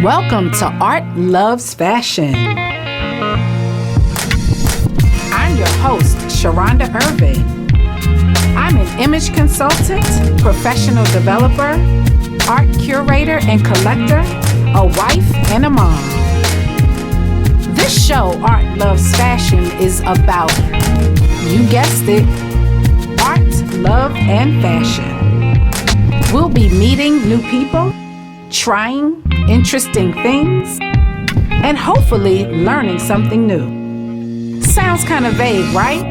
Welcome to Art Loves Fashion. I'm your host, H.E.R. I'm an image consultant, professional developer, art curator and collector, a wife and a mom. This show, Art Loves Fashion, is about, you guessed it, art, love, and fashion. We'll be meeting new people, trying interesting things, and hopefully learning something new. Sounds kind of vague, right?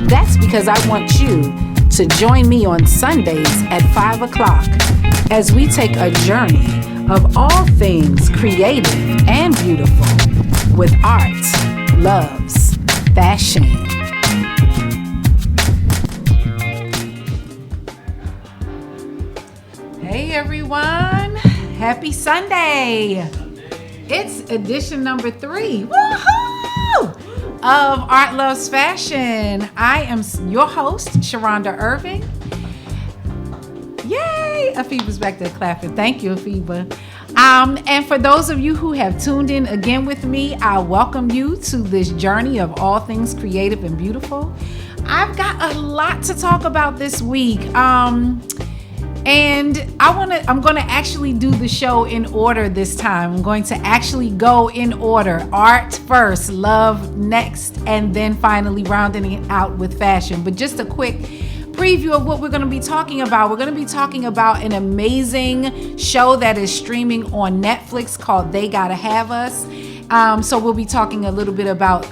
That's because I want you to join me on Sundays at 5 o'clock as we take a journey of all things creative and beautiful with art, loves, fashion. Hey everyone, happy Sunday. It's edition number 3. Woohoo! Of Art Loves Fashion. I am your host, H.E.R. Yay! Afiba's back there clapping. Thank you, Afiba. And for those of you who have tuned in again with me, I welcome you to this journey of all things creative and beautiful. I've got a lot to talk about this week. And I'm going to actually do the show in order this time. I'm going to actually go in order. Art first, love next, and then finally rounding it out with fashion. But just a quick preview of what we're going to be talking about. We're going to be talking about an amazing show that is streaming on Netflix called They Gotta Have Us. So we'll be talking a little bit about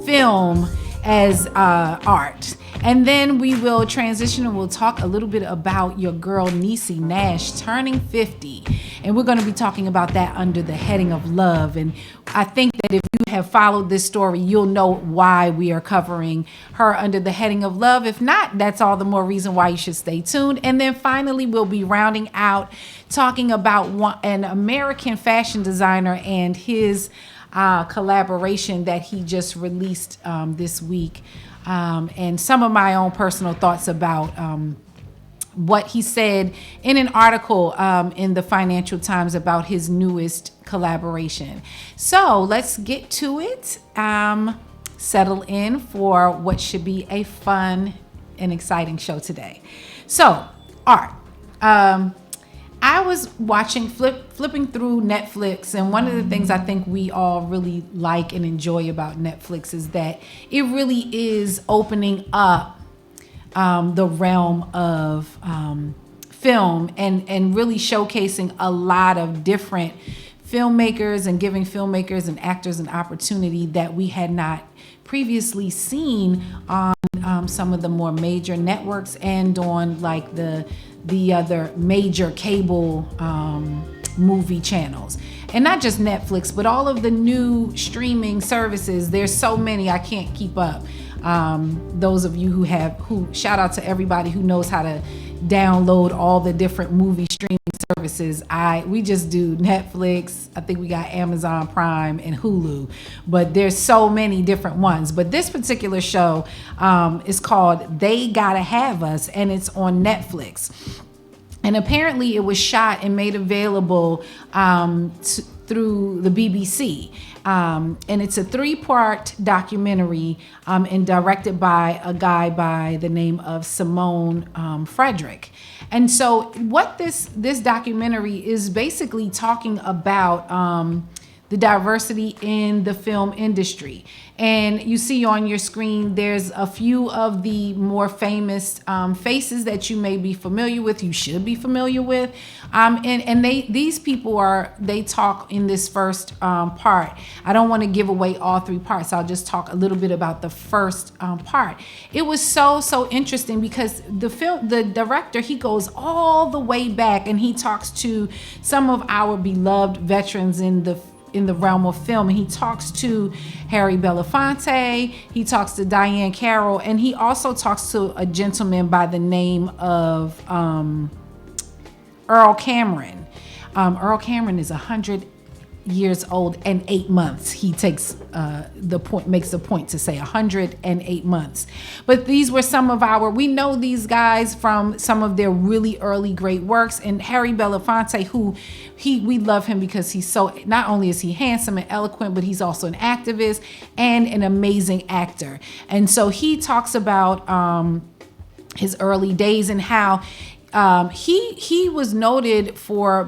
film as art. And then we will transition and we'll talk a little bit about your girl Neicey Nash turning 50. And we're going to be talking about that under the heading of love. And I think that if you have followed this story, you'll know why we are covering her under the heading of love. If not, that's all the more reason why you should stay tuned. And then finally, we'll be rounding out talking about an American fashion designer and his collaboration that he just released this week. And some of my own personal thoughts about what he said in an article in the Financial Times about his newest collaboration. So let's get to it. Settle in for what should be a fun and exciting show today. So, art. I was watching, flipping through Netflix, and one of the things I think we all really like and enjoy about Netflix is that it really is opening up the realm of film and really showcasing a lot of different filmmakers and giving filmmakers and actors an opportunity that we had not previously seen on some of the more major networks and on like the other major cable movie channels. And not just Netflix, but all of the new streaming services. There's so many, I can't keep up. Those of you who shout out to everybody who knows how to download all the different movie streaming services. We just do Netflix. I think we got Amazon Prime and Hulu, but there's so many different ones. But this particular show is called They Gotta Have Us, and it's on Netflix. And apparently it was shot and made available through the BBC. And it's a 3-part documentary and directed by a guy by the name of Simone Frederick. And so what this documentary is basically talking about the diversity in the film industry. And you see on your screen, there's a few of the more famous faces that you may be familiar with, you should be familiar with. And these people they talk in this first part. I don't want to give away all 3 parts. I'll just talk a little bit about the first part. It was so interesting because the director, he goes all the way back and he talks to some of our beloved veterans in the realm of film. And he talks to Harry Belafonte, he talks to Diane Carroll, and he also talks to a gentleman by the name of Earl Cameron. Earl Cameron is 100 years old and 8 months. He takes makes the point to say 108 months. But these were some of we know these guys from some of their really early great works. And Harry Belafonte, who we love him because he's so, not only is he handsome and eloquent, but he's also an activist and an amazing actor. And so he talks about his early days and how he was noted for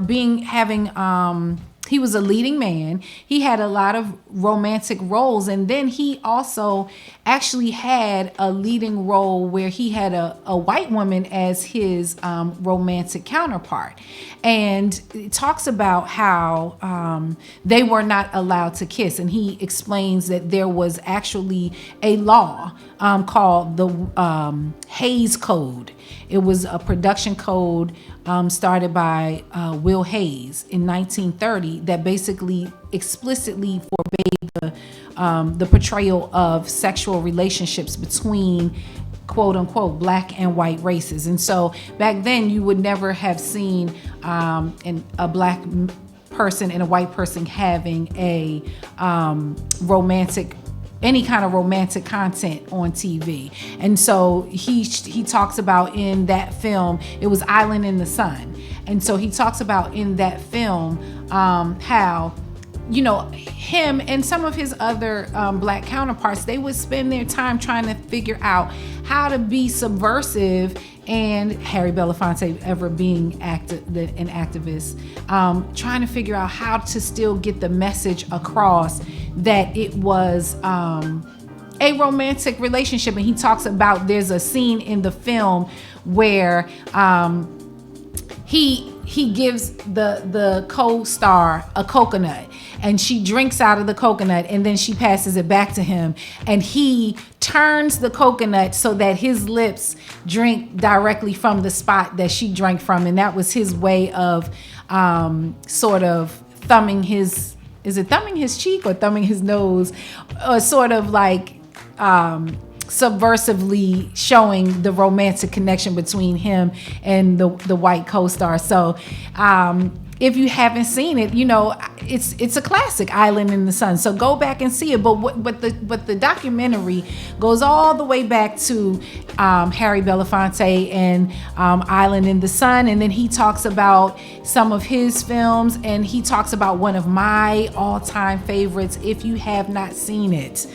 he was a leading man. He had a lot of romantic roles. And then he also actually had a leading role where he had a white woman as his romantic counterpart. And it talks about how they were not allowed to kiss. And he explains that there was actually a law called the Hayes Code. It was a production code started by Will Hayes in 1930 that basically explicitly forbade the portrayal of sexual relationships between quote unquote black and white races. And so back then you would never have seen a black person and a white person having a any kind of romantic content on TV. And so he talks about in that film, it was Island in the Sun. And so he talks about in that film how, you know, him and some of his other black counterparts, they would spend their time trying to figure out how to be subversive. And Harry Belafonte, ever being an activist, trying to figure out how to still get the message across that it was a romantic relationship. And he talks about, there's a scene in the film where he gives the co-star a coconut, and she drinks out of the coconut, and then she passes it back to him, and he turns the coconut so that his lips drink directly from the spot that she drank from. And that was his way of sort of thumbing his cheek or thumbing his nose, or sort of like subversively showing the romantic connection between him and the white co-star. So if you haven't seen it, you know, it's a classic, Island in the Sun. So go back and see it. But the documentary goes all the way back to Harry Belafonte and Island in the Sun. And then he talks about some of his films, and he talks about one of my all-time favorites. If you have not seen it,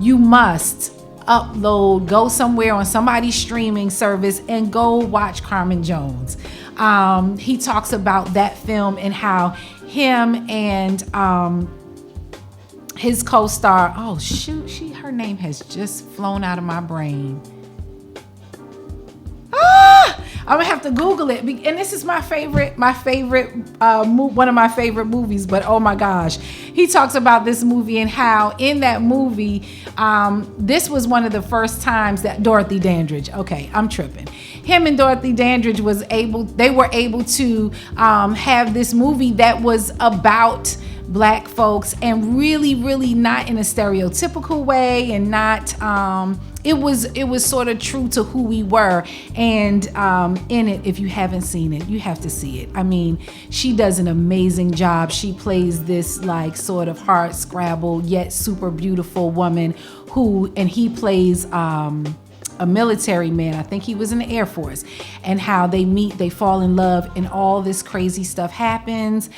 you must go somewhere on somebody's streaming service and go watch Carmen Jones. He talks about that film and how him and his co-star, oh shoot, her name has just flown out of my brain. I'm gonna have to Google it. And this is my favorite, one of my favorite movies, but oh my gosh. He talks about this movie and how in that movie, this was one of the first times that Dorothy Dandridge, okay, I'm tripping. Him and Dorothy Dandridge were able to have this movie that was about black folks, and really, really not in a stereotypical way, and not, it was sort of true to who we were. And in it, if you haven't seen it, you have to see it. I mean, she does an amazing job. She plays this like sort of hard scrabble yet super beautiful woman and he plays a military man. I think he was in the Air Force, and how they meet, they fall in love, and all this crazy stuff happens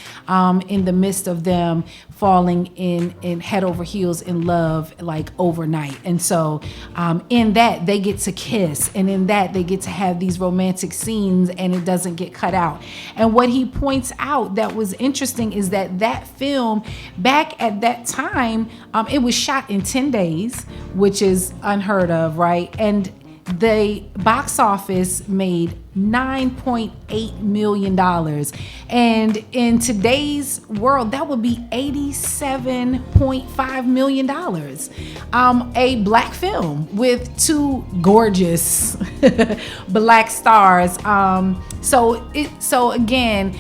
in the midst of them falling in head over heels in love, like overnight. And so in that they get to kiss, and in that they get to have these romantic scenes, and it doesn't get cut out. And what he points out that was interesting is that film back at that time, it was shot in 10 days, which is unheard of, right? And the box office made $9.8 million. And in today's world, that would be $87.5 million. A black film with two gorgeous black stars. So again,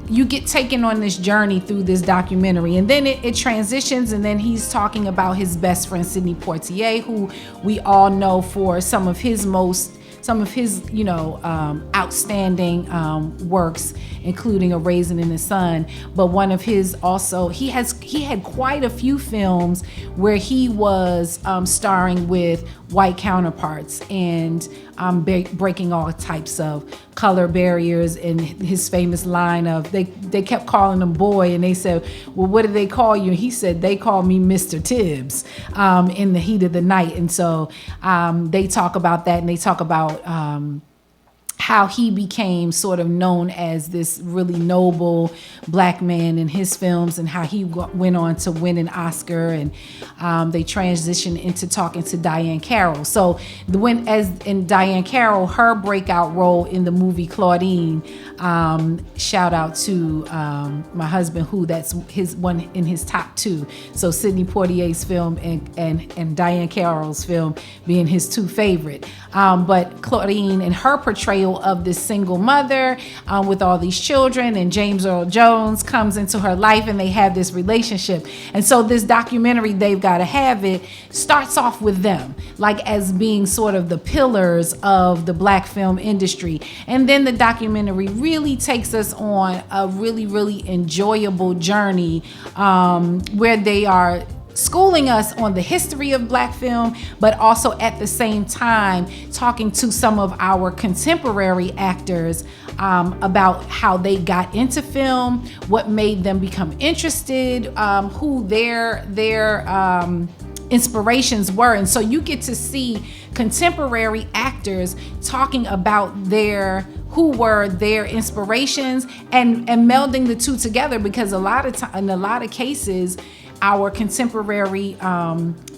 you get taken on this journey through this documentary, and then it transitions, and then he's talking about his best friend Sidney Poitier, who we all know for some of his most some of his, outstanding works, including A Raisin in the Sun. But one of his also, he had quite a few films where he was starring with white counterparts and breaking all types of color barriers. And his famous line of, they kept calling him boy, and they said, well, what do they call you? And he said, they call me Mr. Tibbs, in the heat of the night. And so they talk about that, and they talk about how he became sort of known as this really noble black man in his films, and how he went on to win an Oscar, and they transitioned into talking to Diahann Carroll. So in Diahann Carroll, her breakout role in the movie Claudine, shout out to my husband, who that's his one in his top two. So Sidney Poitier's film and Diahann Carroll's film being his two favorite. But Claudine and her portrayal of this single mother with all these children, and James Earl Jones comes into her life, and they have this relationship. And so this documentary, They've Gotta Have It, starts off with them like as being sort of the pillars of the black film industry. And then the documentary really takes us on a really, really enjoyable journey where they are schooling us on the history of black film, but also at the same time talking to some of our contemporary actors about how they got into film, what made them become interested, who their inspirations were. And so you get to see contemporary actors talking about who were their inspirations, and melding the two together, because in a lot of cases, our contemporary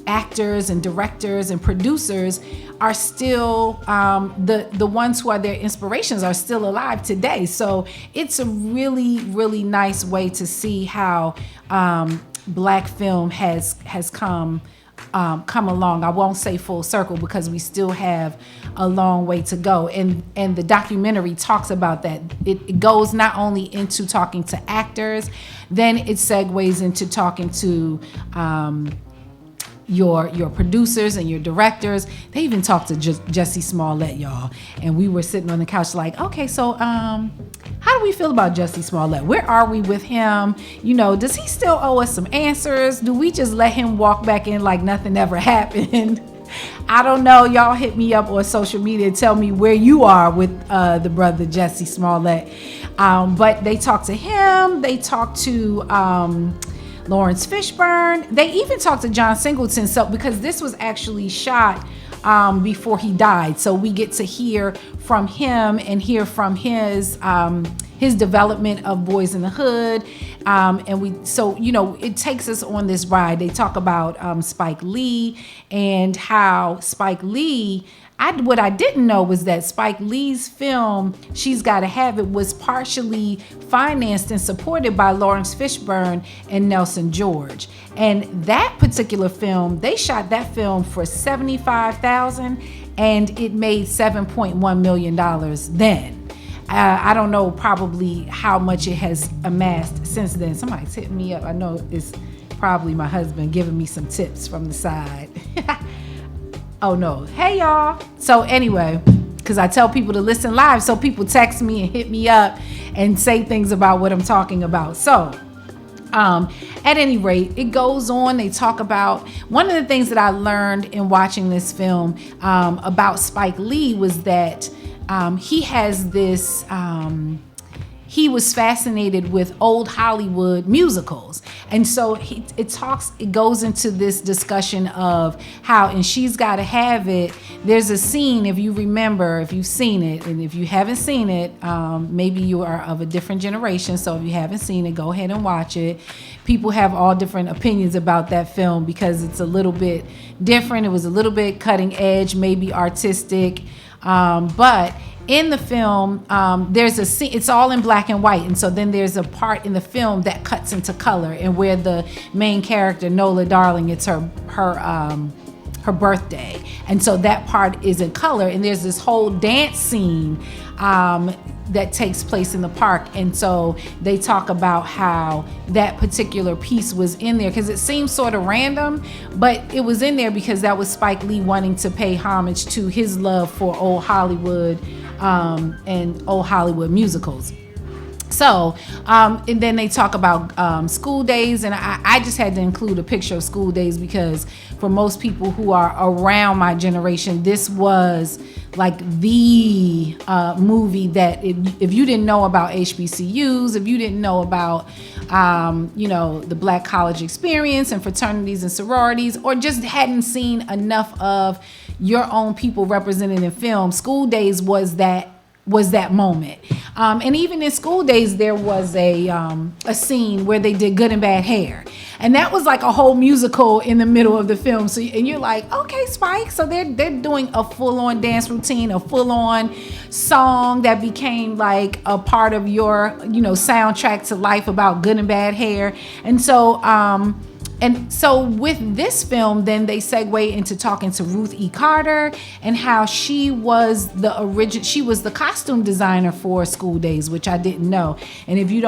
actors and directors and producers are still the ones who are their inspirations are still alive today. So it's a really, really nice way to see how black film has come along. I won't say full circle, because we still have a long way to go. And the documentary talks about that. It goes not only into talking to actors, then it segues into talking to your producers and your directors. They even talked to Jussie Smollett, y'all. And we were sitting on the couch like, okay, so how do we feel about Jussie Smollett? Where are we with him? Does he still owe us some answers? Do we just let him walk back in like nothing ever happened? I don't know. Y'all hit me up on social media and tell me where you are with the brother Jussie Smollett. But they talked to him. They talked to Lawrence Fishburne. They even talked to John Singleton. So because this was actually shot before he died, so we get to hear from him and hear from his development of Boys in the Hood, it takes us on this ride. They talk about Spike Lee, and how Spike Lee, what I didn't know was that Spike Lee's film She's Gotta Have It was partially financed and supported by Lawrence Fishburne and Nelson George. And that particular film, they shot that film for $75,000, and it made $7.1 million then. I don't know probably how much it has amassed since then. Somebody's hitting me up. I know it's probably my husband giving me some tips from the side. Oh no. Hey y'all. So anyway, because I tell people to listen live, so people text me and hit me up and say things about what I'm talking about. So at any rate, it goes on. They talk about, one of the things that I learned in watching this film about Spike Lee was that he has this, he was fascinated with old Hollywood musicals. And so it goes into this discussion of how in She's Gotta Have It, there's a scene, if you remember, if you've seen it, and if you haven't seen it, maybe you are of a different generation. So if you haven't seen it, go ahead and watch it. People have all different opinions about that film because it's a little bit different. It was a little bit cutting edge, maybe artistic. But in the film, there's a scene, it's all in black and white. And so then there's a part in the film that cuts into color, and where the main character, Nola Darling, it's her her birthday. And so that part is in color, and there's this whole dance scene that takes place in the park. And so they talk about how that particular piece was in there because it seems sort of random, but it was in there because that was Spike Lee wanting to pay homage to his love for old Hollywood and old Hollywood musicals. So, and then they talk about school days, and I just had to include a picture of school days because for most people who are around my generation, this was like the movie that if you didn't know about HBCUs, if you didn't know about, the Black college experience and fraternities and sororities, or just hadn't seen enough of your own people represented in film, School Days was that moment. And even in School Days, there was a scene where they did Good and Bad Hair. And that was like a whole musical in the middle of the film. So, and you're like, okay, Spike. So they're doing a full-on dance routine, a full-on song that became like a part of your, soundtrack to life about Good and Bad Hair. And so with this film, then they segue into talking to Ruth E. Carter and how she was the costume designer for School Days, which I didn't know. And if you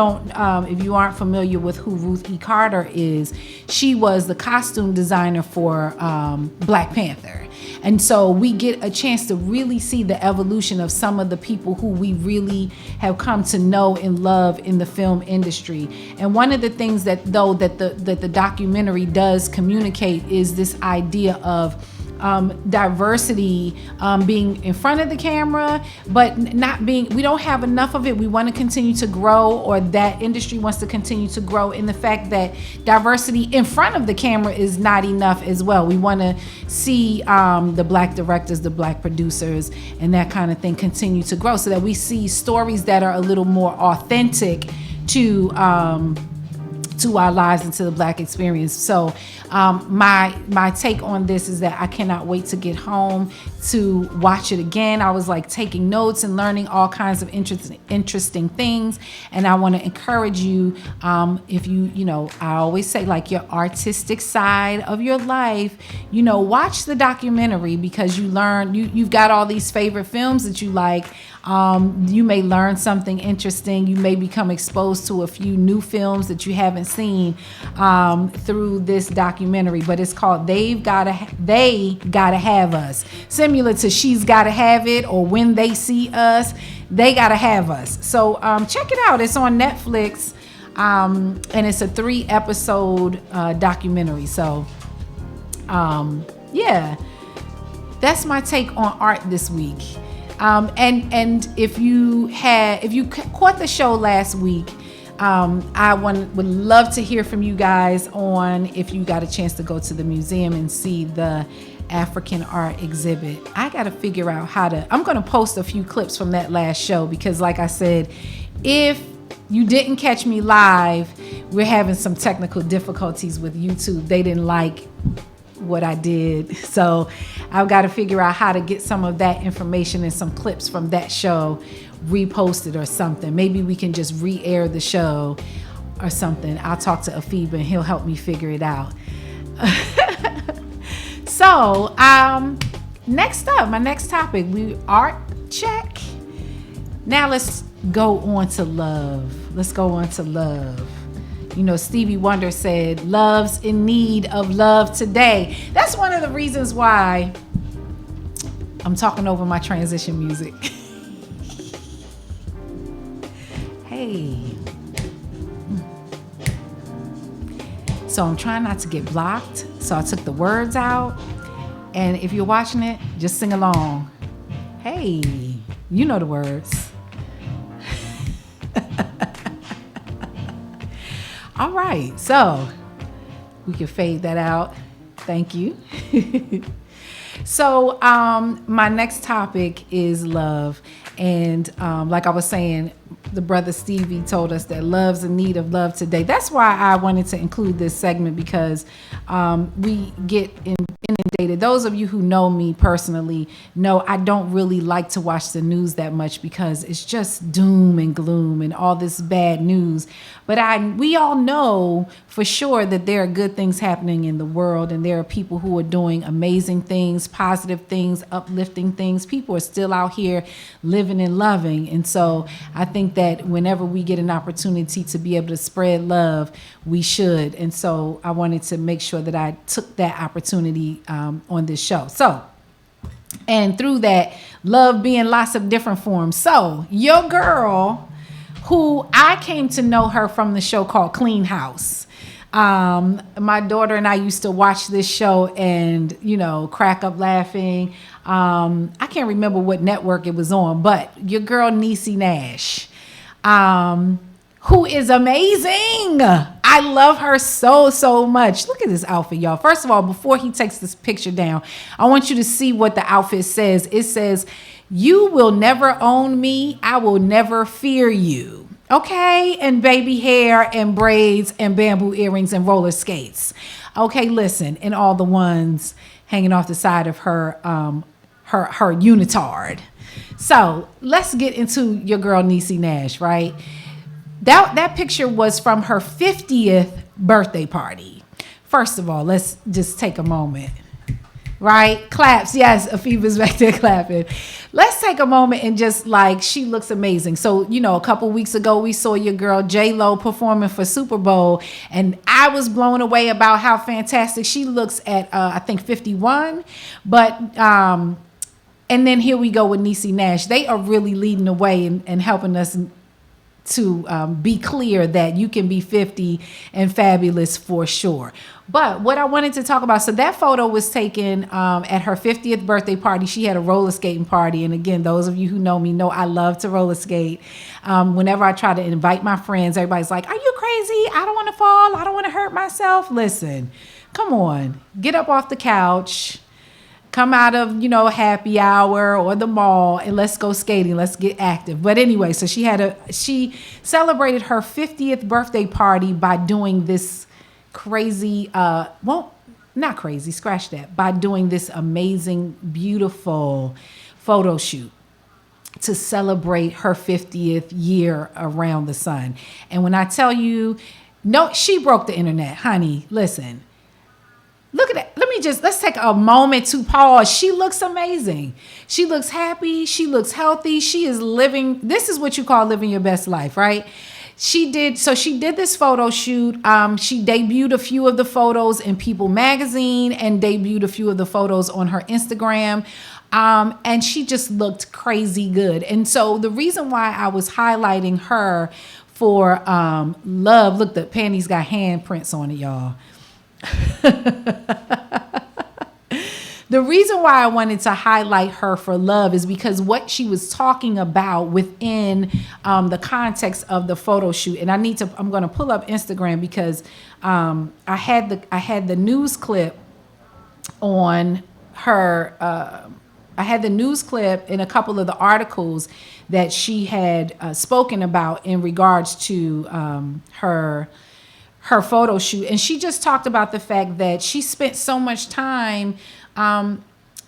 aren't familiar with who Ruth E. Carter is, she was the costume designer for Black Panther. And so we get a chance to really see the evolution of some of the people who we really have come to know and love in the film industry. And one of the things that the documentary does communicate is this idea of diversity being in front of the camera, but we don't have enough of it. We want to continue to grow, or that industry wants to continue to grow, in the fact that diversity in front of the camera is not enough as well. We want to see the Black directors, the Black producers, and that kind of thing continue to grow, so that we see stories that are a little more authentic to our lives and to the Black experience. So my take on this is that I cannot wait to get home to watch it again. I was like taking notes and learning all kinds of interesting things. And I want to encourage you, if I always say, like, your artistic side of your life, watch the documentary, because you've got all these favorite films that you like. You may learn something interesting. You may become exposed to a few new films that you haven't seen through this documentary. But it's called They Gotta Have Us, similar to She's Gotta Have It, or When They See Us, They Gotta Have Us. So check it out. It's on Netflix, and it's a 3-episode documentary. So that's my take on art this week. And if you caught the show last week, I would love to hear from you guys on if you got a chance to go to the museum and see the African art exhibit. I got to figure out I'm going to post a few clips from that last show, because like I said, if you didn't catch me live, we're having some technical difficulties with YouTube. They didn't like what I did, so I've got to figure out how to get some of that information and some clips from that show reposted or something. Maybe we can just re-air the show or something. I'll talk to Afiba and he'll help me figure it out. So next up, my next topic, art check. Now let's go on to love. Stevie Wonder said, "Love's in need of love today." That's one of the reasons why I'm talking over my transition music. Hey. So I'm trying not to get blocked. So I took the words out. And if you're watching it, just sing along. Hey, you know the words. All right, so we can fade that out. Thank you. So my next topic is love. And like I was saying, the brother Stevie told us that love's in need of love today. That's why I wanted to include this segment, because we get in inundated. Those of you who know me personally know I don't really like to watch the news that much because it's just doom and gloom and all this bad news. But we all know for sure that there are good things happening in the world, and there are people who are doing amazing things, positive things, uplifting things. People are still out here living and loving. And so I think that whenever we get an opportunity to be able to spread love, we should. And so I wanted to make sure that I took that opportunity on this show. So, and through that, love being lots of different forms. So your girl, who I came to know her from the show called Clean House. My daughter and I used to watch this show and, crack up laughing. I can't remember what network it was on, but your girl Neicey Nash, who is amazing. I love her so much. Look at this outfit, y'all. First of all, before he takes this picture down, I want you to see what the outfit says. It says, "You will never own me. I will never fear you." Okay, and baby hair and braids and bamboo earrings and roller skates. Okay, listen, and all the ones hanging off the side of her her unitard. So let's get into your girl Neicey Nash, right? That picture was from her 50th birthday party. First of all, let's just take a moment. Right? Claps. Yes, Afiba's back there clapping. Let's take a moment and just she looks amazing. So, a couple weeks ago, we saw your girl J-Lo performing for Super Bowl, and I was blown away about how fantastic she looks at, I think 51. But, and then here we go with Neicey Nash. They are really leading the way and helping us to be clear that you can be 50 and fabulous for sure. But what I wanted to talk about, so that photo was taken at her 50th birthday party. She had a roller skating party. And again, those of you who know me know I love to roller skate. Whenever I try to invite my friends, everybody's like, "Are you crazy? I don't want to fall. I don't want to hurt myself." Listen, come on, get up off the couch. Come out of, happy hour or the mall and let's go skating. Let's get active. But anyway, so she celebrated her 50th birthday party by doing this crazy, not crazy, scratch that, by doing this amazing, beautiful photo shoot to celebrate her 50th year around the sun. And when I tell you, no, she broke the internet, honey, listen. Look at that. Let's take a moment to pause. She looks amazing. She looks happy. She looks healthy. She is living. This is what you call living your best life, right? She did this photo shoot. She debuted a few of the photos in People magazine and debuted a few of the photos on her Instagram. And she just looked crazy good. And so the reason why I was highlighting her for love, look, the panties got handprints on it, y'all. The reason why I wanted to highlight her for love is because what she was talking about within the context of the photo shoot, and I'm going to pull up Instagram because I had the news clip on her. I had the news clip in a couple of the articles that she had spoken about in regards to her photo shoot. And she just talked about the fact that she spent so much time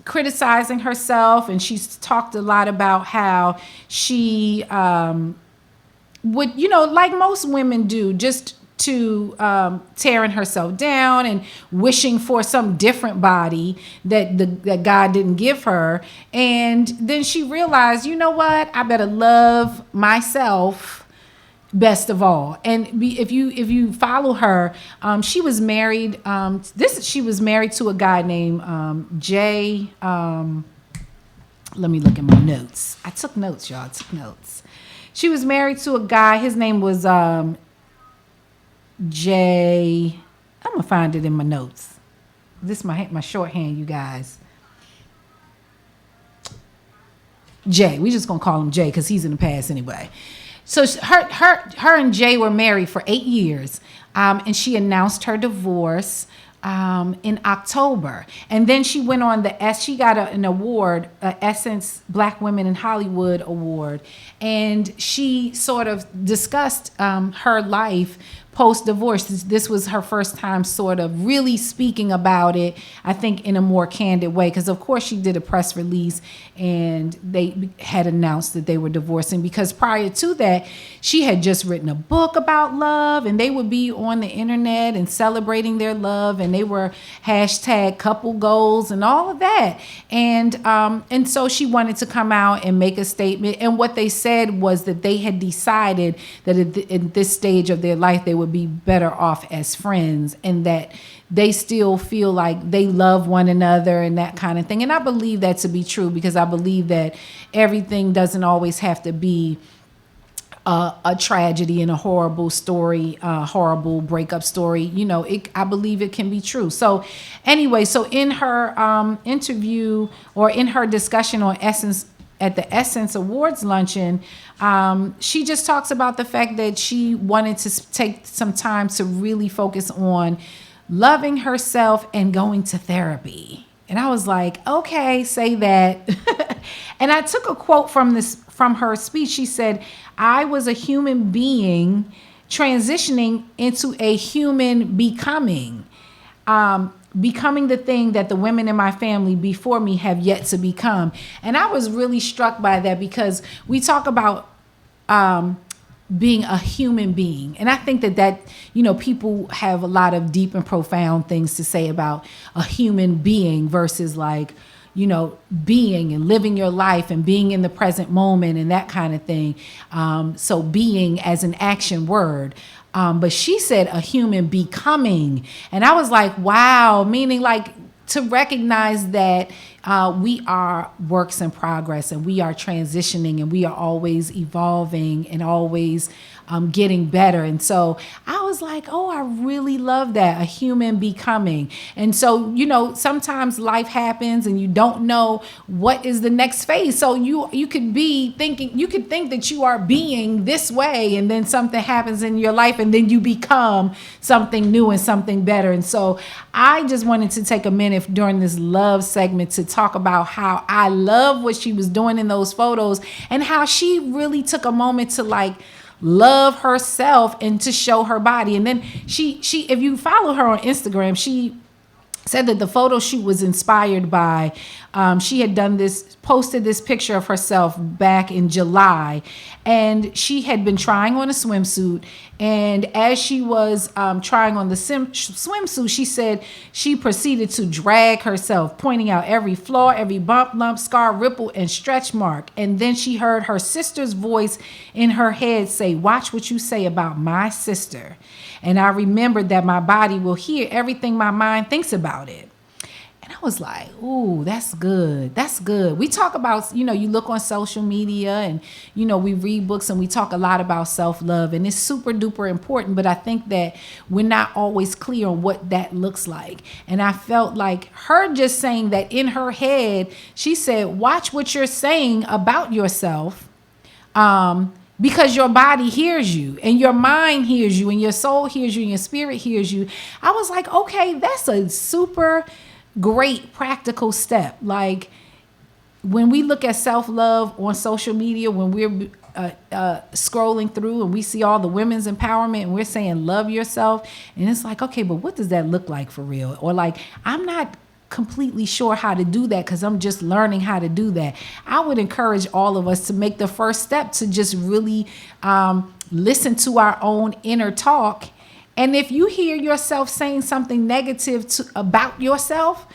criticizing herself. And she's talked a lot about how she would, like most women do, just to tearing herself down and wishing for some different body that God didn't give her. And then she realized, you know what? I better love myself best of all. And if you follow her, she was married. She was married to a guy named Jay. Let me look at my notes. I took notes, y'all. She was married to a guy. His name was Jay. I'm gonna find it in my notes. This is my shorthand, you guys. Jay. We just gonna call him Jay because he's in the past anyway. So her and Jay were married for 8 years, and she announced her divorce in October. And then she went on she got an award, Essence Black Women in Hollywood Award. And she sort of discussed her life post-divorce. This was her first time sort of really speaking about it, I think, in a more candid way. Because, of course, she did a press release and they had announced that they were divorcing, because prior to that, she had just written a book about love, and they would be on the internet and celebrating their love, and they were hashtag couple goals and all of that. And so she wanted to come out and make a statement. And what they said was that they had decided that at this stage of their life, they would be better off as friends, and that they still feel like they love one another and that kind of thing. And I believe that to be true, because I believe that everything doesn't always have to be a tragedy and a horrible story, horrible breakup story. You know, I believe it can be true. So anyway, so in her interview, or in her discussion on Essence, at the Essence Awards luncheon, she just talks about the fact that she wanted to take some time to really focus on loving herself and going to therapy. And I was like, okay, say that. And I took a quote from her speech. She said, "I was a human being transitioning into a human becoming. Becoming the thing that the women in my family before me have yet to become." And I was really struck by that, because we talk about being a human being. And I think that, you know, people have a lot of deep and profound things to say about a human being versus, like, you know, being and living your life and being in the present moment and that kind of thing. So being as an action word. But she said a human becoming. And I was like, wow, meaning like to recognize that we are works in progress, and we are transitioning, and we are always evolving and always getting better. And so I was like, oh, I really love that, a human becoming. And so, you know, sometimes life happens and you don't know what is the next phase. So you could be thinking, you could think that you are being this way, and then something happens in your life, and then you become something new and something better. And so I just wanted to take a minute during this love segment to talk about how I love what she was doing in those photos, and how she really took a moment to, like, love herself and to show her body. And then she if you follow her on Instagram, she said that the photo shoot was inspired by, she had posted this picture of herself back in July, and she had been trying on a swimsuit. And as she was trying on the swimsuit, she said she proceeded to drag herself, pointing out every flaw, every bump, lump, scar, ripple, and stretch mark. And then she heard her sister's voice in her head say, "Watch what you say about my sister." And I remembered that my body will hear everything my mind thinks about it. And I was like, ooh, that's good. That's good. We talk about, you know, you look on social media and, you know, we read books and we talk a lot about self-love, and it's super duper important. But I think that we're not always clear on what that looks like. And I felt like her just saying that in her head, she said, watch what you're saying about yourself. Because your body hears you, and your mind hears you, and your soul hears you, and your spirit hears you. I was like, okay, that's a super great practical step. Like, when we look at self-love on social media, when we're scrolling through and we see all the women's empowerment and we're saying love yourself, and it's like, okay, but what does that look like for real? Or like, I'm not completely sure how to do that because I'm just learning how to do that. I would encourage all of us to make the first step to just really listen to our own inner talk. And if you hear yourself saying something negative about yourself,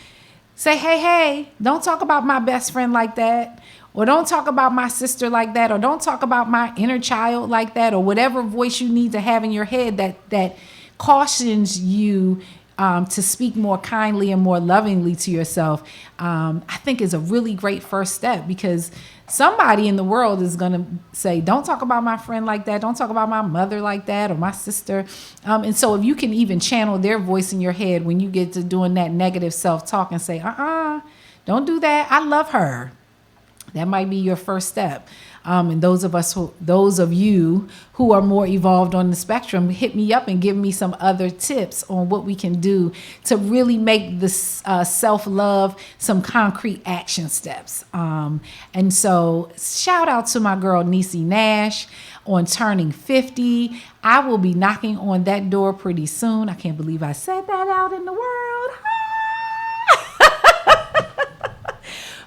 say, hey, don't talk about my best friend like that, or don't talk about my sister like that, or don't talk about my inner child like that, or whatever voice you need to have in your head that cautions you to speak more kindly and more lovingly to yourself. I think is a really great first step, because somebody in the world is going to say, don't talk about my friend like that. Don't talk about my mother like that, or my sister. And so if you can even channel their voice in your head when you get to doing that negative self-talk and say, don't do that. I love her. That might be your first step. And those of you who are more evolved on the spectrum, hit me up and give me some other tips on what we can do to really make this self-love some concrete action steps. And so shout out to my girl Neicey Nash on turning 50. I will be knocking on that door pretty soon. I can't believe I said that out in the world.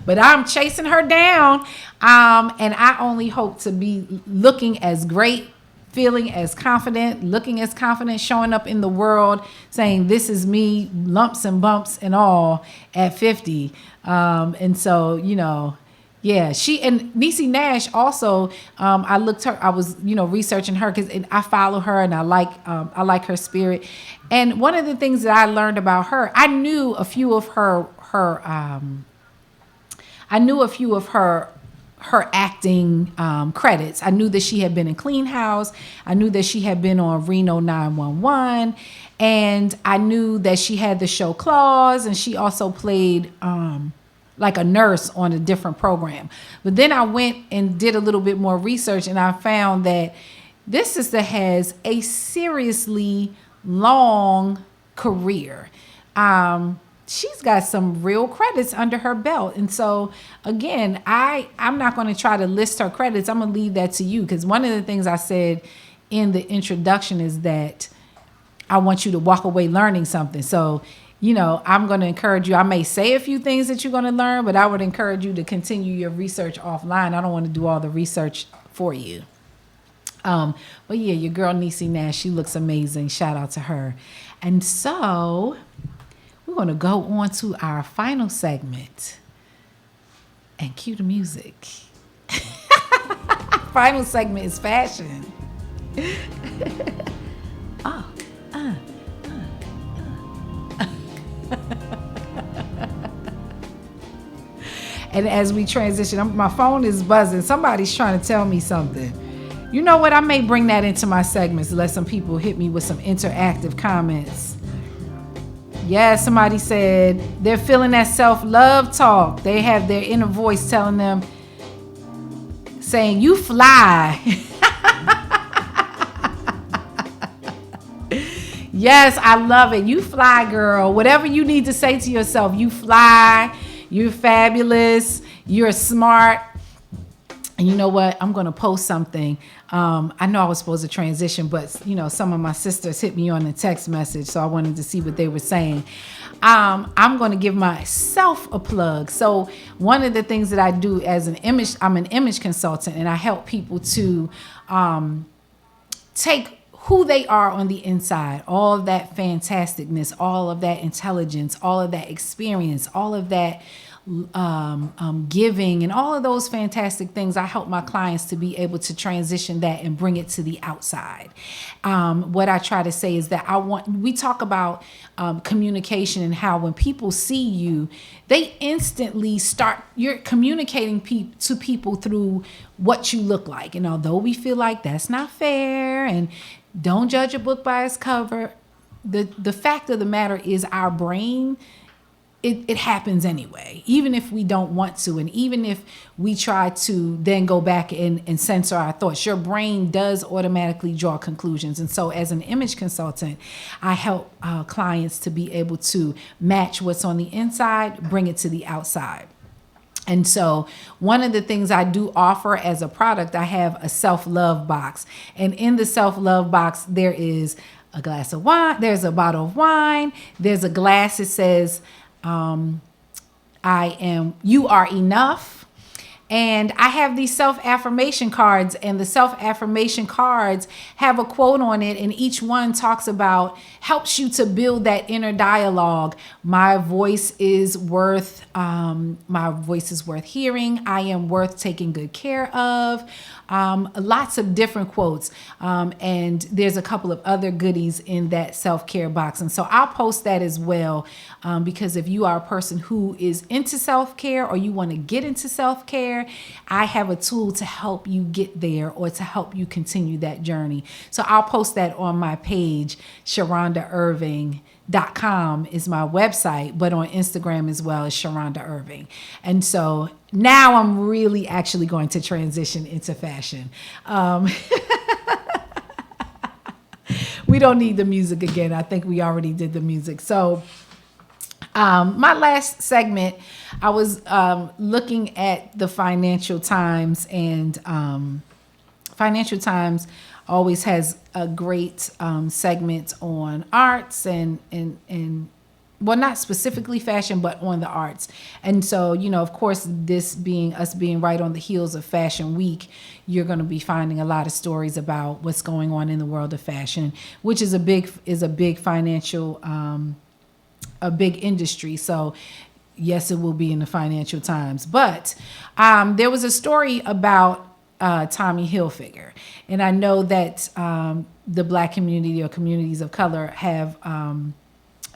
But I'm chasing her down. And I only hope to be looking as great, feeling as confident, looking as confident, showing up in the world, saying this is me, lumps and bumps and all at 50. And so, yeah, she and Neicey Nash also, I was, researching her because I follow her and I like her spirit. And one of the things that I learned about her, I knew a few of her acting credits. I knew that she had been in Clean House. I knew that she had been on Reno 911. And I knew that she had the show Claws, and she also played like a nurse on a different program. But then I went and did a little bit more research, and I found that this sister has a seriously long career. She's got some real credits under her belt. And so, again, I'm not going to try to list her credits. I'm going to leave that to you, because one of the things I said in the introduction is that I want you to walk away learning something. So, I'm going to encourage you. I may say a few things that you're going to learn, but I would encourage you to continue your research offline. I don't want to do all the research for you. But yeah, your girl Neicey Nash, she looks amazing. Shout out to her. And so we're going to go on to our final segment and cue the music. Final segment is fashion. And as we transition, my phone is buzzing. Somebody's trying to tell me something. You know what? I may bring that into my segments to let some people hit me with some interactive comments. Yeah, somebody said they're feeling that self-love talk. They have their inner voice telling them, saying, you fly. Yes, I love it. You fly, girl. Whatever you need to say to yourself, you fly. You're fabulous. You're smart. And you know what? I'm going to post something. I know I was supposed to transition, but some of my sisters hit me on a text message, so I wanted to see what they were saying. I'm going to give myself a plug. So one of the things that I do I'm an image consultant, and I help people to take who they are on the inside, all of that fantasticness, all of that intelligence, all of that experience, all of that giving, and all of those fantastic things. I help my clients to be able to transition that and bring it to the outside. What I try to say is that we talk about communication and how when people see you, they instantly you're communicating to people through what you look like. And although we feel like that's not fair and don't judge a book by its cover, the fact of the matter is our brain, it happens anyway, even if we don't want to. And even if we try to then go back and censor our thoughts, your brain does automatically draw conclusions. And so as an image consultant, I help clients to be able to match what's on the inside, bring it to the outside. And so one of the things I do offer as a product, I have a self-love box. And in the self-love box, there is a glass of wine, there's a bottle of wine, there's a glass that says, you are enough. And I have these self-affirmation cards, and the self-affirmation cards have a quote on it, and each one helps you to build that inner dialogue. My voice is worth hearing. I am worth taking good care of. Lots of different quotes. And there's a couple of other goodies in that self-care box. And so I'll post that as well, because if you are a person who is into self-care or you want to get into self-care, there, I have a tool to help you get there or to help you continue that journey. So I'll post that on my page. Sharonda-Irving.com is my website, but on Instagram as well as Sharonda Irving. And so now I'm really actually going to transition into fashion. We don't need the music again. I think we already did the music. So my last segment, I was looking at the Financial Times, and Financial Times always has a great segment on arts and well, not specifically fashion, but on the arts. And so, of course, this being us being right on the heels of Fashion Week, you're going to be finding a lot of stories about what's going on in the world of fashion, which is a big financial, a big industry. So yes, it will be in the Financial Times. But there was a story about Tommy Hilfiger. And I know that the Black community or communities of color have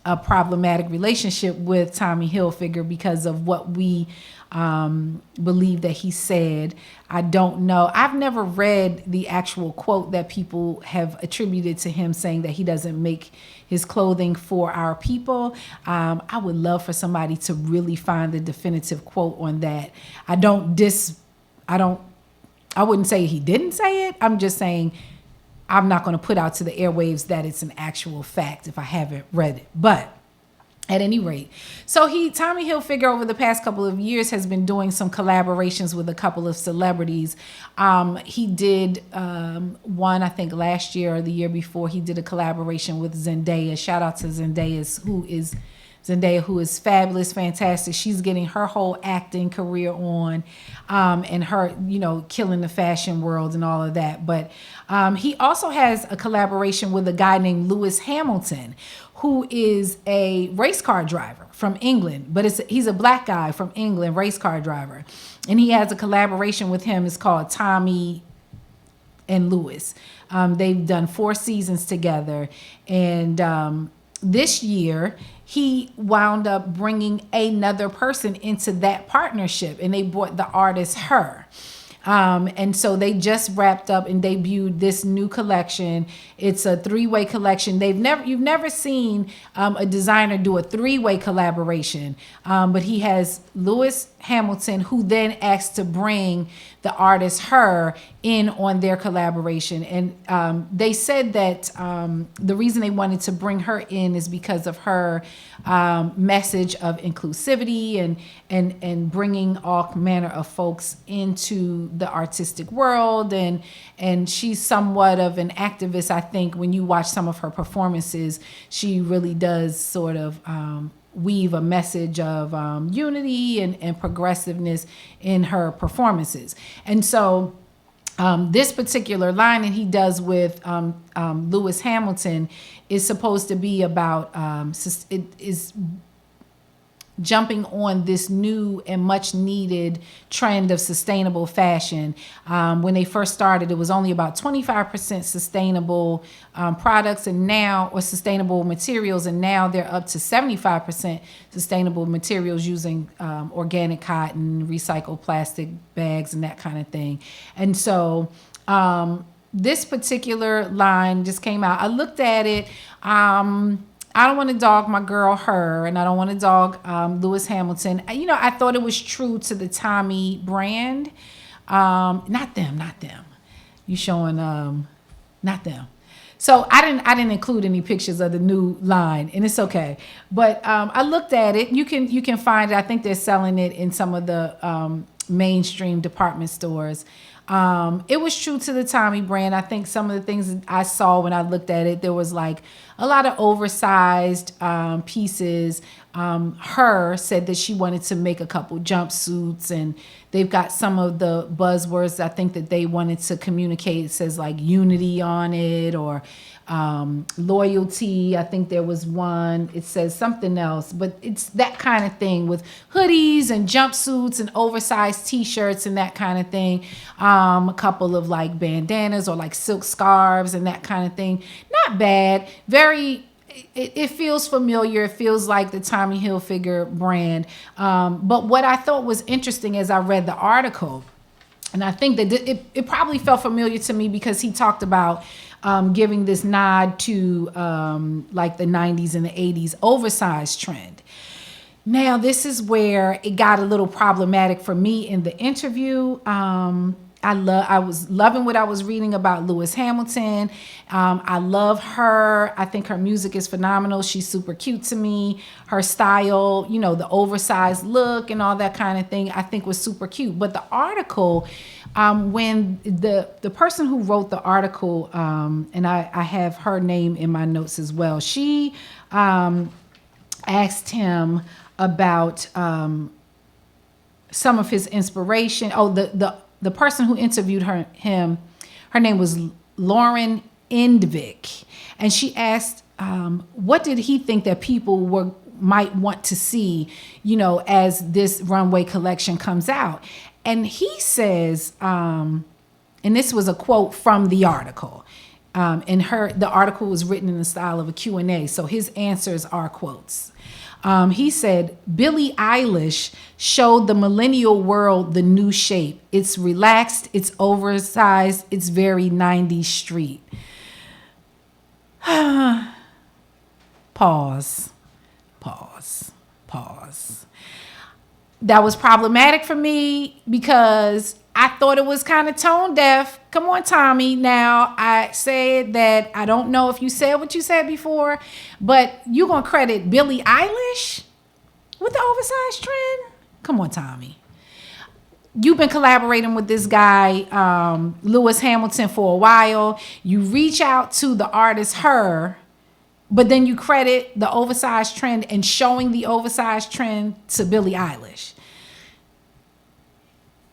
a problematic relationship with Tommy Hilfiger because of what we believe that he said. I don't know. I've never read the actual quote that people have attributed to him, saying that he doesn't make his clothing for our people. I would love for somebody to really find the definitive quote on that. I wouldn't say he didn't say it. I'm just saying I'm not going to put out to the airwaves that it's an actual fact if I haven't read it. But at any rate, so Tommy Hilfiger over the past couple of years has been doing some collaborations with a couple of celebrities. He did one, I think last year or the year before, he did a collaboration with Zendaya. Shout out to Zendaya, who is fabulous, fantastic. She's getting her whole acting career on, and her, killing the fashion world and all of that. But he also has a collaboration with a guy named Lewis Hamilton, who is a race car driver from England. But he's a Black guy from England, race car driver. And he has a collaboration with him. It's called Tommy and Lewis. They've done 4 seasons together. And this year, he wound up bringing another person into that partnership, and they brought the artist H.E.R. And so they just wrapped up and debuted this new collection. It's a 3-way collection. You've never seen a designer do a 3-way collaboration, but he has Lewis Hamilton, who then asked to bring the artist H.E.R. in on their collaboration. And they said that the reason they wanted to bring her in is because of her message of inclusivity and bringing all manner of folks into the artistic world. And she's somewhat of an activist. I think when you watch some of her performances, she really does sort of weave a message of unity and progressiveness in her performances. And so this particular line that he does with Lewis Hamilton is supposed to be about, it is jumping on this new and much needed trend of sustainable fashion. When they first started, it was only about 25% sustainable products or sustainable materials, and now they're up to 75% sustainable materials using organic cotton, recycled plastic bags, and that kind of thing. And so this particular line just came out. I looked at it. I don't want to dog my girl H.E.R. and I don't want to dog Lewis Hamilton. I thought it was true to the Tommy brand. Not them. You showing not them. So I didn't include any pictures of the new line, and it's okay. But I looked at it. You can find it. I think they're selling it in some of the mainstream department stores. It was true to the Tommy brand. I think some of the things I saw when I looked at it, there was like a lot of oversized pieces. H.E.R. said that she wanted to make a couple jumpsuits, and they've got some of the buzzwords I think that they wanted to communicate. It says like unity on it, or loyalty. I think there was one. It says something else, but it's that kind of thing with hoodies and jumpsuits and oversized t-shirts and that kind of thing. A couple of like bandanas or like silk scarves and that kind of thing. Not bad. it feels familiar. It feels like the Tommy Hilfiger brand. But what I thought was interesting as I read the article, and I think that it probably felt familiar to me because he talked about giving this nod to like the 90s and the 80s oversized trend. Now, this is where it got a little problematic for me in the interview. I was loving what I was reading about Lewis Hamilton. I love her. I think her music is phenomenal. She's super cute to me. Her style, you know, the oversized look and all that kind of thing, I think was super cute. But the article, when the person who wrote the article, and I have her name in my notes as well, she asked him about some of his inspiration. Oh, the person who interviewed him, her name was Lauren Endvik, and she asked, what did he think that people might want to see, you know, as this runway collection comes out? And he says, and this was a quote from the article, and the article was written in the style of a Q&A, so his answers are quotes. He said, Billie Eilish showed the millennial world the new shape. It's relaxed, it's oversized, it's very 90s street. Pause. That was problematic for me because I thought it was kind of tone deaf. Come on, Tommy. Now, I said that I don't know if you said what you said before, but you going to credit Billie Eilish with the oversized trend? Come on, Tommy. You've been collaborating with this guy, Lewis Hamilton, for a while. You reach out to the artist H.E.R, but then you credit the oversized trend and showing the oversized trend to Billie Eilish.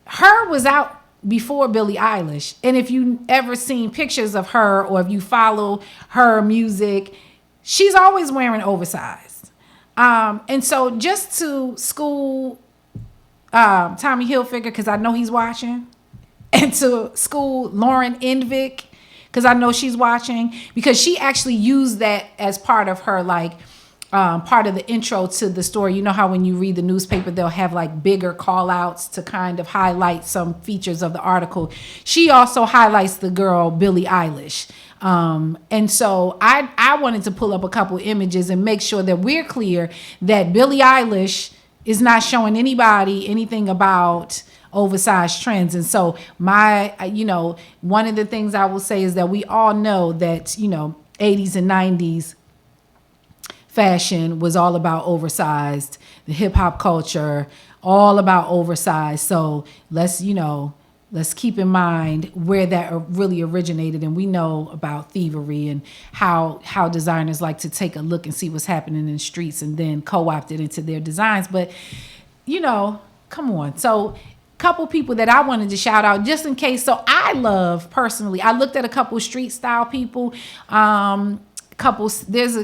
H.E.R was out before Billie Eilish. And if you ever seen pictures of her or if you follow her music, she's always wearing oversized. And so just to school Tommy Hilfiger, because I know he's watching, and to school Lauren Endvik, because I know she's watching, because she actually used that as part of her, like, part of the intro to the story. You know how when you read the newspaper, they'll have like bigger call outs to kind of highlight some features of the article. She also highlights the girl Billie Eilish. And so I wanted to pull up a couple images and make sure that we're clear that Billie Eilish is not showing anybody anything about oversized trends. And so one of the things I will say is that we all know that, 80s and 90s fashion was all about oversized, the hip hop culture, all about oversized. So let's keep in mind where that really originated. And we know about thievery and how designers like to take a look and see what's happening in the streets and then co-opt it into their designs. But, come on. So couple people that I wanted to shout out just in case. So I looked at a couple street style people, there's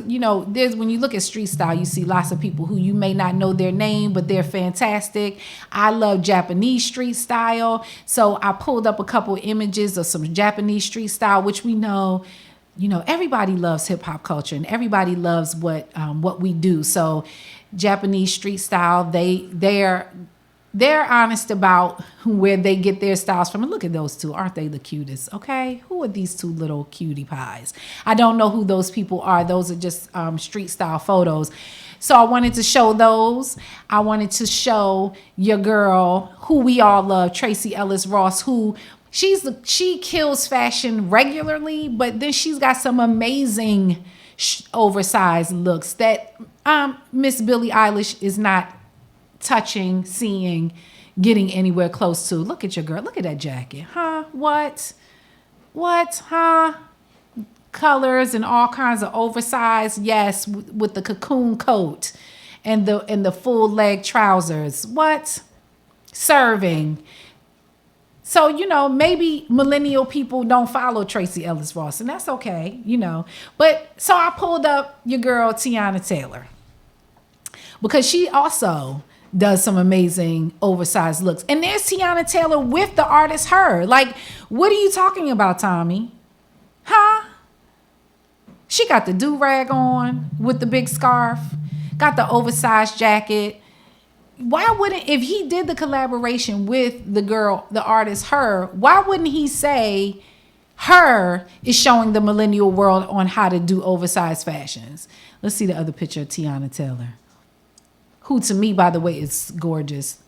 when you look at street style, you see lots of people who you may not know their name, but they're fantastic. I love Japanese street style. So I pulled up a couple images of some Japanese street style, which we know, everybody loves hip hop culture and everybody loves what we do. So Japanese street style, they're honest about where they get their styles from. And look at those two. Aren't they the cutest? Okay. Who are these two little cutie pies? I don't know who those people are. Those are just street style photos. So I wanted to show those. I wanted to show your girl, who we all love, Tracee Ellis Ross, who she kills fashion regularly, but then she's got some amazing oversized looks that Miss Billie Eilish is not touching, seeing, getting anywhere close to. Look at your girl. Look at that jacket. Huh? What? Huh? Colors and all kinds of oversized. Yes, with the cocoon coat and the full leg trousers. What? Serving. So, maybe millennial people don't follow Tracee Ellis Ross, and that's okay, But so I pulled up your girl Teyana Taylor because she also does some amazing oversized looks. And there's Teyana Taylor with the artist H.E.R. Like, what are you talking about, Tommy? Huh? She got the do-rag on with the big scarf, got the oversized jacket. Why wouldn't, if he did the collaboration with the girl, the artist H.E.R, why wouldn't he say H.E.R is showing the millennial world on how to do oversized fashions? Let's see the other picture of Teyana Taylor, who to me, by the way, is gorgeous.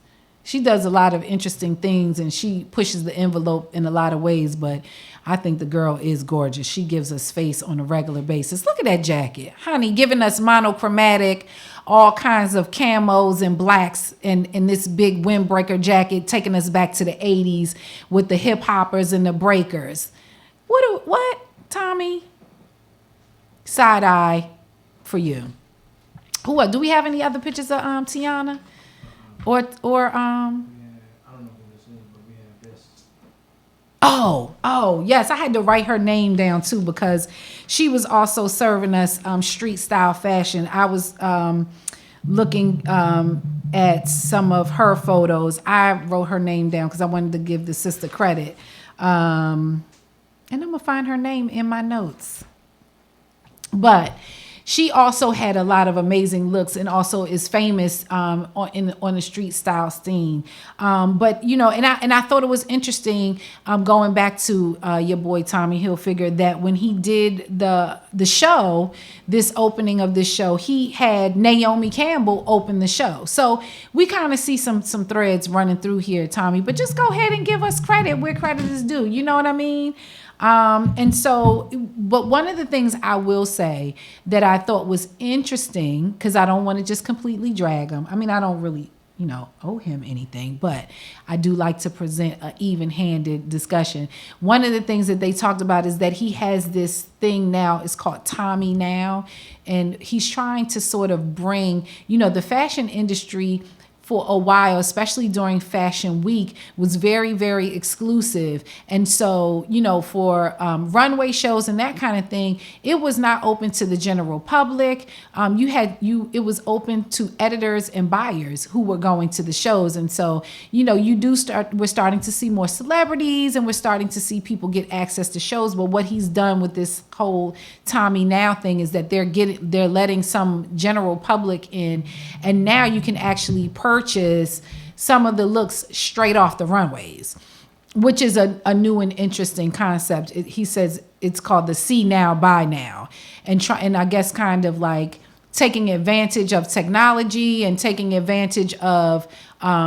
She does a lot of interesting things and she pushes the envelope in a lot of ways, but I think the girl is gorgeous. She gives us face on a regular basis. Look at that jacket, honey, giving us monochromatic, all kinds of camos and blacks in this big windbreaker jacket, taking us back to the 80s with the hip hoppers and the breakers. What, Tommy? Side eye for you. Do we have any other pictures of Teyana? Or I don't know who this is, but we have this. Oh, yes. I had to write her name down too because she was also serving us street style fashion. I was looking at some of her photos. I wrote her name down because I wanted to give the sister credit. And I'm gonna find her name in my notes. But she also had a lot of amazing looks and also is famous on the street style scene. But you know, and I thought it was interesting going back to your boy Tommy Hilfiger, that when he did the show, this opening of this show, he had Naomi Campbell open the show. So we kind of see some threads running through here, Tommy. But just go ahead and give us credit where credit is due. You know what I mean? And so, but one of the things I will say that I thought was interesting, because I don't want to just completely drag him. I mean, I don't really, owe him anything, but I do like to present an even-handed discussion. One of the things that they talked about is that he has this thing now, it's called Tommy Now, and he's trying to sort of bring, the fashion industry for a while, especially during Fashion Week, was very, very exclusive. And so, for runway shows and that kind of thing, it was not open to the general public. It was open to editors and buyers who were going to the shows. And so, we're starting to see more celebrities and we're starting to see people get access to shows. But what he's done with this whole Tommy Now thing is that they're letting some general public in, and now you can actually purchase some of the looks straight off the runways, which is a new and interesting concept. He says it's called the see now, buy now, and I guess kind of like taking advantage of technology and taking advantage of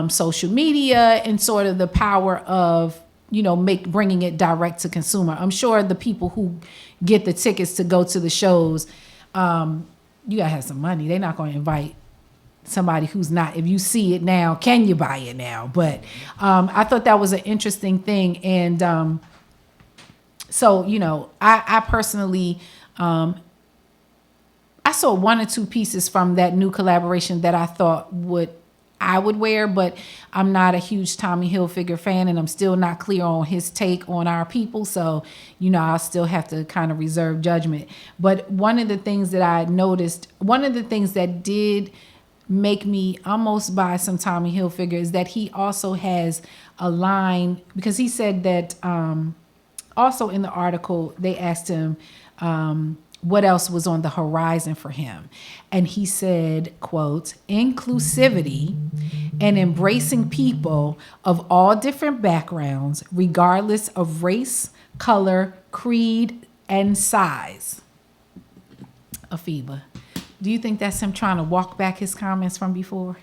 social media and sort of the power of bringing it direct to consumer. I'm sure the people who get the tickets to go to the shows, you gotta have some money. They're not going to invite somebody who's not. If you see it now, can you buy it now? But I thought that was an interesting thing. And so, I personally, I saw one or two pieces from that new collaboration that I thought I would wear, but I'm not a huge Tommy Hilfiger fan, and I'm still not clear on his take on our people. So, I'll still have to kind of reserve judgment. But one of the things that I noticed, one of the things that did make me almost buy some Tommy Hilfiger is that he also has a line, because he said that also in the article they asked him what else was on the horizon for him, and he said, quote, inclusivity and embracing people of all different backgrounds regardless of race, color, creed, and size. Afiba, do you think that's him trying to walk back his comments from before?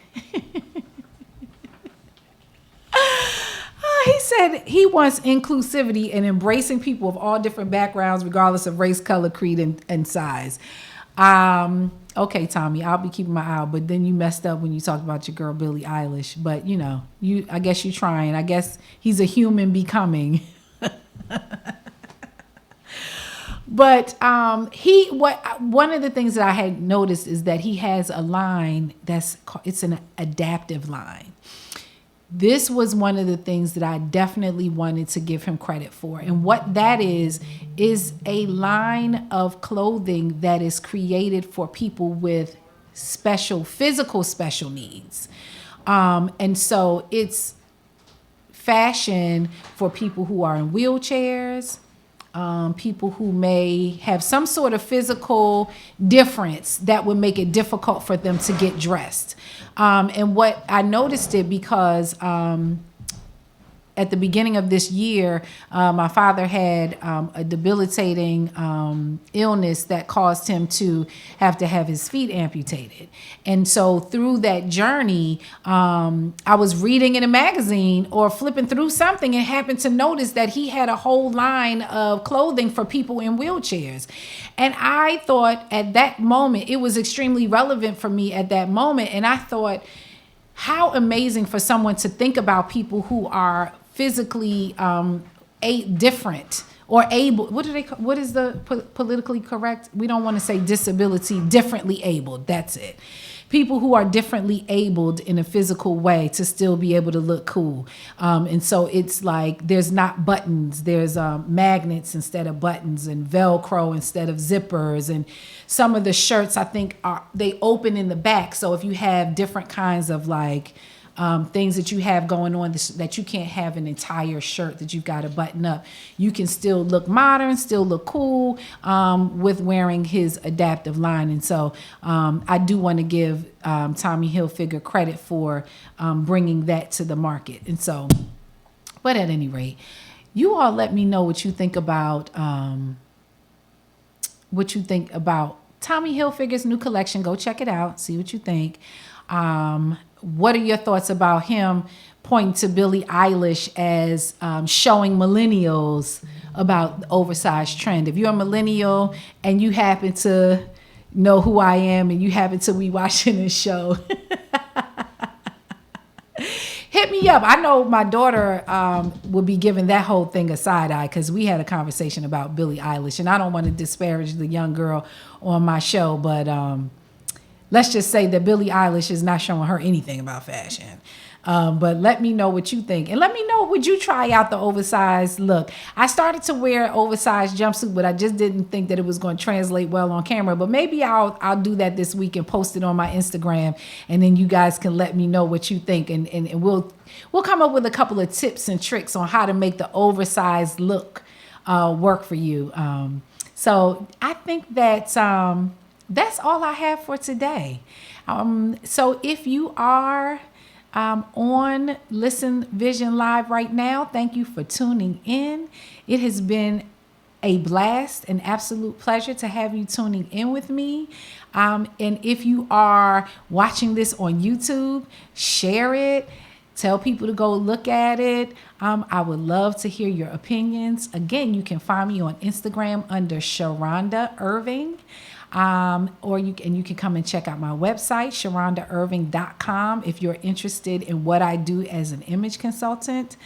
He said he wants inclusivity and embracing people of all different backgrounds, regardless of race, color, creed, and size. Okay, Tommy, I'll be keeping my eye out. But then you messed up when you talked about your girl Billie Eilish. But I guess you're trying. I guess he's a human becoming. But one of the things that I had noticed is that he has a line it's an adaptive line. This was one of the things that I definitely wanted to give him credit for. And what that is a line of clothing that is created for people with physical special needs. And so it's fashion for people who are in wheelchairs, people who may have some sort of physical difference that would make it difficult for them to get dressed. And what I noticed it because at the beginning of this year, my father had a debilitating illness that caused him to have his feet amputated. And so through that journey, I was reading in a magazine or flipping through something and happened to notice that he had a whole line of clothing for people in wheelchairs. And I thought at that moment, it was extremely relevant for me at that moment. And I thought, how amazing for someone to think about people who are physically different or able. What is the politically correct? We don't want to say disability, differently abled. That's it. People who are differently abled in a physical way to still be able to look cool. And so it's like there's not buttons, there's magnets instead of buttons and Velcro instead of zippers. And some of the shirts I think they open in the back. So if you have different kinds of like things that you have going on that you can't have an entire shirt that you've got to button up, you can still look modern, still look cool with wearing his adaptive line. And so I do want to give Tommy Hilfiger credit for bringing that to the market. And so, but at any rate, you all let me know what you think about Tommy Hilfiger's new collection. Go check it out, see what you think. What are your thoughts about him pointing to Billie Eilish as showing millennials about the oversized trend? If you're a millennial and you happen to know who I am and you happen to be watching this show, hit me up. I know my daughter will be giving that whole thing a side eye because we had a conversation about Billie Eilish, and I don't want to disparage the young girl on my show, but let's just say that Billie Eilish is not showing her anything about fashion. But let me know what you think. And let me know, would you try out the oversized look? I started to wear an oversized jumpsuit, but I just didn't think that it was going to translate well on camera. But maybe I'll do that this week and post it on my Instagram. And then you guys can let me know what you think. And we'll come up with a couple of tips and tricks on how to make the oversized look work for you. So I think that's all I have for today. So if you are on Listen Vision Live right now, thank you for tuning in. It has been a blast, an absolute pleasure to have you tuning in with me. And if you are watching this on YouTube, share it. Tell people to go look at it. I would love to hear your opinions. Again, you can find me on Instagram under Davila-Irving. Or you can come and check out my website, Davila-Irving.com, if you're interested in what I do as an image consultant.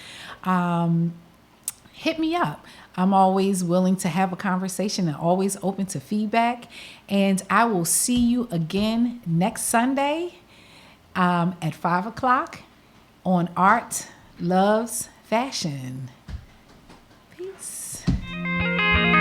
Hit me up. I'm always willing to have a conversation and always open to feedback. And I will see you again next Sunday at 5 o'clock on Art Loves Fashion. Peace.